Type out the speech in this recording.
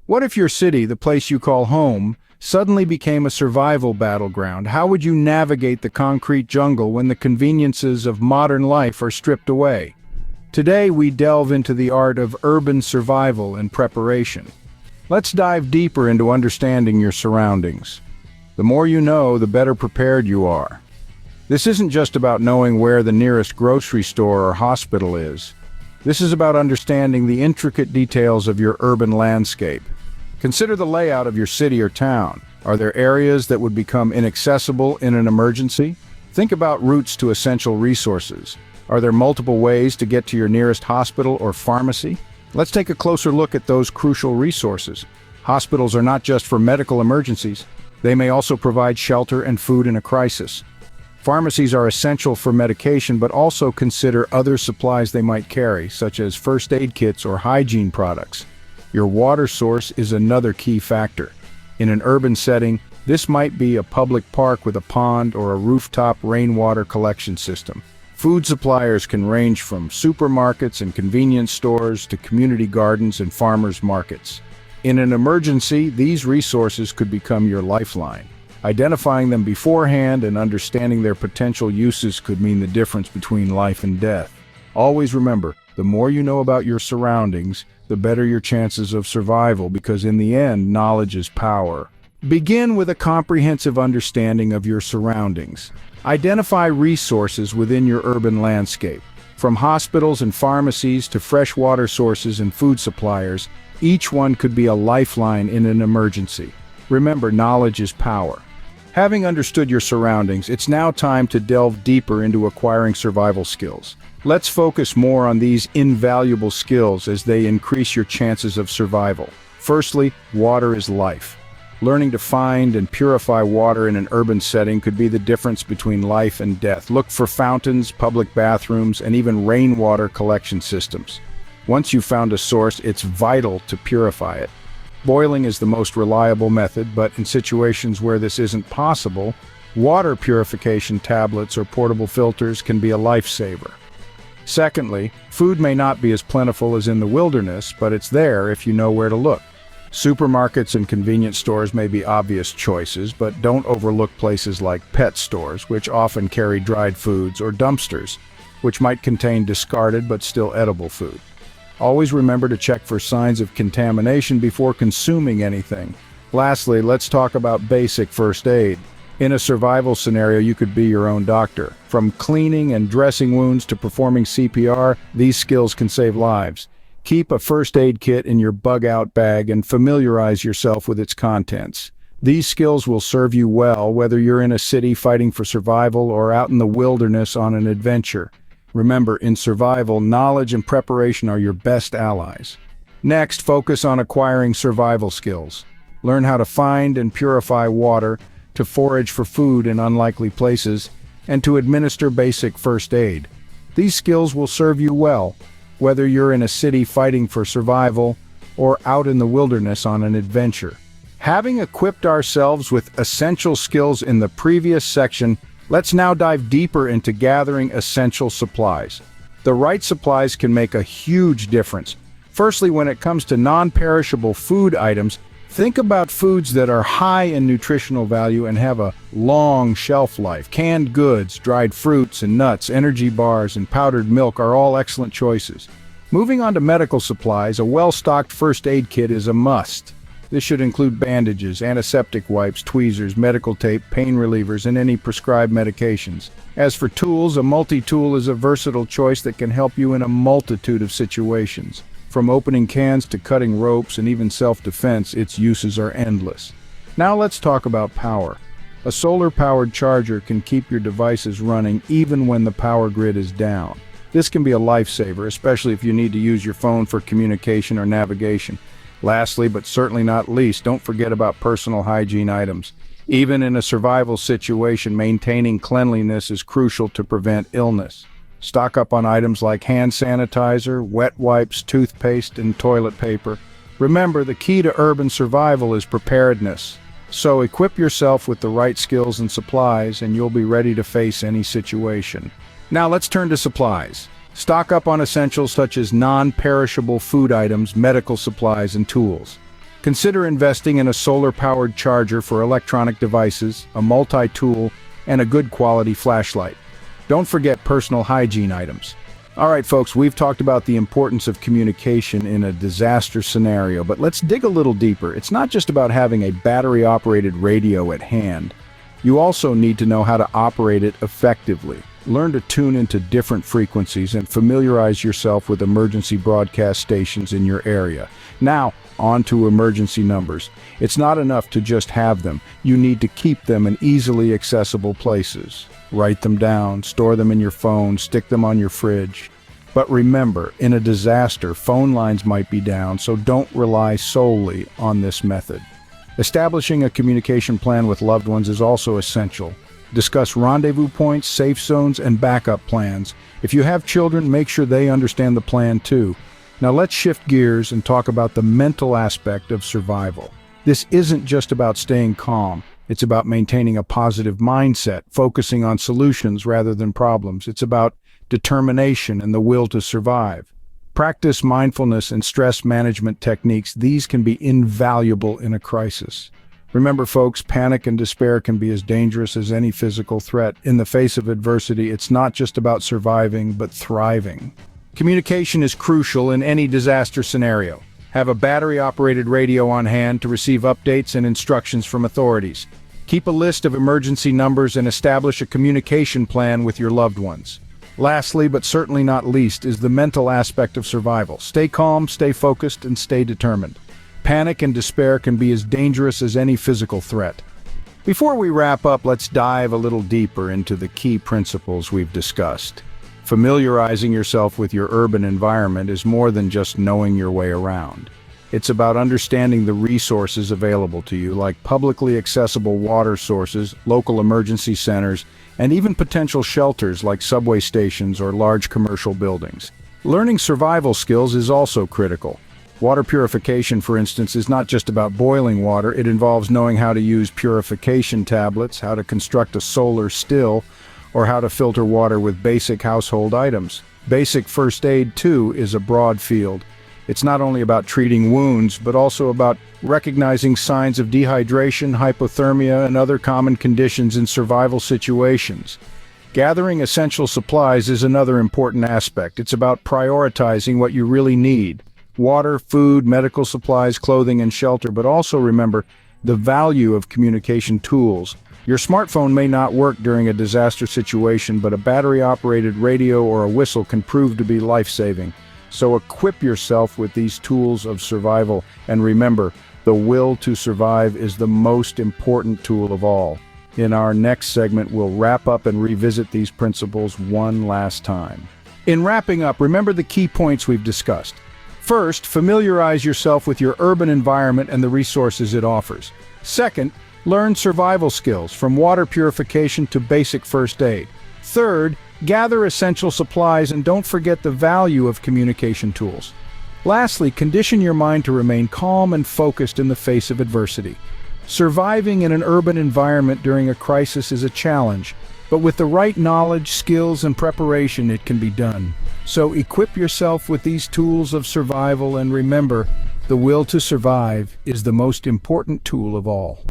What if your city, the place you call home, suddenly became a survival battleground? How would you navigate the concrete jungle when the conveniences of modern life are stripped away? Today we delve into the art of urban survival and preparation. Let's dive deeper into understanding your surroundings. The more you know, the better prepared you are. This isn't just about knowing where the nearest grocery store or hospital is. This is about understanding the intricate details of your urban landscape. Consider the layout of your city or town. Are there areas that would become inaccessible in an emergency? Think about routes to essential resources. Are there multiple ways to get to your nearest hospital or pharmacy? Let's take a closer look at those crucial resources. Hospitals are not just for medical emergencies. They may also provide shelter and food in a crisis. Pharmacies are essential for medication, but also consider other supplies they might carry, such as first aid kits or hygiene products. Your water source is another key factor. In an urban setting, this might be a public park with a pond or a rooftop rainwater collection system. Food suppliers can range from supermarkets and convenience stores to community gardens and farmers markets. In an emergency, these resources could become your lifeline. Identifying them beforehand and understanding their potential uses could mean the difference between life and death. Always remember, the more you know about your surroundings, the better your chances of survival, because in the end, knowledge is power. Begin with a comprehensive understanding of your surroundings. Identify resources within your urban landscape. From hospitals and pharmacies to fresh water sources and food suppliers, each one could be a lifeline in an emergency. Remember, knowledge is power. Having understood your surroundings, it's now time to delve deeper into acquiring survival skills. Let's focus more on these invaluable skills as they increase your chances of survival. Firstly, water is life. Learning to find and purify water in an urban setting could be the difference between life and death. Look for fountains, public bathrooms, and even rainwater collection systems. Once you've found a source, it's vital to purify it. Boiling is the most reliable method, but in situations where this isn't possible, water purification tablets or portable filters can be a lifesaver. Secondly, food may not be as plentiful as in the wilderness, but it's there if you know where to look. Supermarkets and convenience stores may be obvious choices, but don't overlook places like pet stores, which often carry dried foods, or dumpsters, which might contain discarded but still edible food. Always remember to check for signs of contamination before consuming anything. Lastly, let's talk about basic first aid. In a survival scenario, you could be your own doctor. From cleaning and dressing wounds to performing CPR, these skills can save lives. Keep a first aid kit in your bug-out bag and familiarize yourself with its contents. These skills will serve you well whether you're in a city fighting for survival or out in the wilderness on an adventure. Remember, in survival, knowledge and preparation are your best allies. Next, focus on acquiring survival skills. Learn how to find and purify water, to forage for food in unlikely places, and to administer basic first aid. These skills will serve you well, whether you're in a city fighting for survival or out in the wilderness on an adventure. Having equipped ourselves with essential skills in the previous section, let's now dive deeper into gathering essential supplies. The right supplies can make a huge difference. Firstly, when it comes to non-perishable food items, think about foods that are high in nutritional value and have a long shelf life. Canned goods, dried fruits and nuts, energy bars, and powdered milk are all excellent choices. Moving on to medical supplies, a well-stocked first aid kit is a must. This should include bandages, antiseptic wipes, tweezers, medical tape, pain relievers, and any prescribed medications. As for tools, a multi-tool is a versatile choice that can help you in a multitude of situations. From opening cans to cutting ropes and even self-defense, its uses are endless. Now let's talk about power. A solar-powered charger can keep your devices running even when the power grid is down. This can be a lifesaver, especially if you need to use your phone for communication or navigation. Lastly, but certainly not least, don't forget about personal hygiene items. Even in a survival situation, maintaining cleanliness is crucial to prevent illness. Stock up on items like hand sanitizer, wet wipes, toothpaste, and toilet paper. Remember, the key to urban survival is preparedness. So equip yourself with the right skills and supplies, and you'll be ready to face any situation. Now let's turn to supplies. Stock up on essentials such as non-perishable food items, medical supplies, and tools. Consider investing in a solar-powered charger for electronic devices, a multi-tool, and a good quality flashlight. Don't forget personal hygiene items. All right, folks, we've talked about the importance of communication in a disaster scenario, but let's dig a little deeper. It's not just about having a battery-operated radio at hand. You also need to know how to operate it effectively. Learn to tune into different frequencies and familiarize yourself with emergency broadcast stations in your area. Now, on to emergency numbers. It's not enough to just have them. You need to keep them in easily accessible places. Write them down, store them in your phone, stick them on your fridge. But remember, in a disaster, phone lines might be down, so don't rely solely on this method. Establishing a communication plan with loved ones is also essential. Discuss rendezvous points, safe zones, and backup plans. If you have children, make sure they understand the plan too. Now let's shift gears and talk about the mental aspect of survival. This isn't just about staying calm. It's about maintaining a positive mindset, focusing on solutions rather than problems. It's about determination and the will to survive. Practice mindfulness and stress management techniques. These can be invaluable in a crisis. Remember, folks, panic and despair can be as dangerous as any physical threat. In the face of adversity, it's not just about surviving, but thriving. Communication is crucial in any disaster scenario. Have a battery-operated radio on hand to receive updates and instructions from authorities. Keep a list of emergency numbers and establish a communication plan with your loved ones. Lastly, but certainly not least, is the mental aspect of survival. Stay calm, stay focused, and stay determined. Panic and despair can be as dangerous as any physical threat. Before we wrap up, let's dive a little deeper into the key principles we've discussed. Familiarizing yourself with your urban environment is more than just knowing your way around. It's about understanding the resources available to you, like publicly accessible water sources, local emergency centers, and even potential shelters like subway stations or large commercial buildings. Learning survival skills is also critical. Water purification, for instance, is not just about boiling water. It involves knowing how to use purification tablets, how to construct a solar still, or how to filter water with basic household items. Basic first aid, too, is a broad field. It's not only about treating wounds, but also about recognizing signs of dehydration, hypothermia, and other common conditions in survival situations. Gathering essential supplies is another important aspect. It's about prioritizing what you really need: water, food, medical supplies, clothing, and shelter. But also remember the value of communication tools. Your smartphone may not work during a disaster situation, but a battery-operated radio or a whistle can prove to be life-saving. So equip yourself with these tools of survival, and remember, the will to survive is the most important tool of all. In our next segment, we'll wrap up and revisit these principles one last time. In wrapping up, remember the key points we've discussed. First, familiarize yourself with your urban environment and the resources it offers. Second, learn survival skills, from water purification to basic first aid. Third, gather essential supplies and don't forget the value of communication tools. Lastly, condition your mind to remain calm and focused in the face of adversity. Surviving in an urban environment during a crisis is a challenge, but with the right knowledge, skills, and preparation, it can be done. So equip yourself with these tools of survival, and remember, the will to survive is the most important tool of all.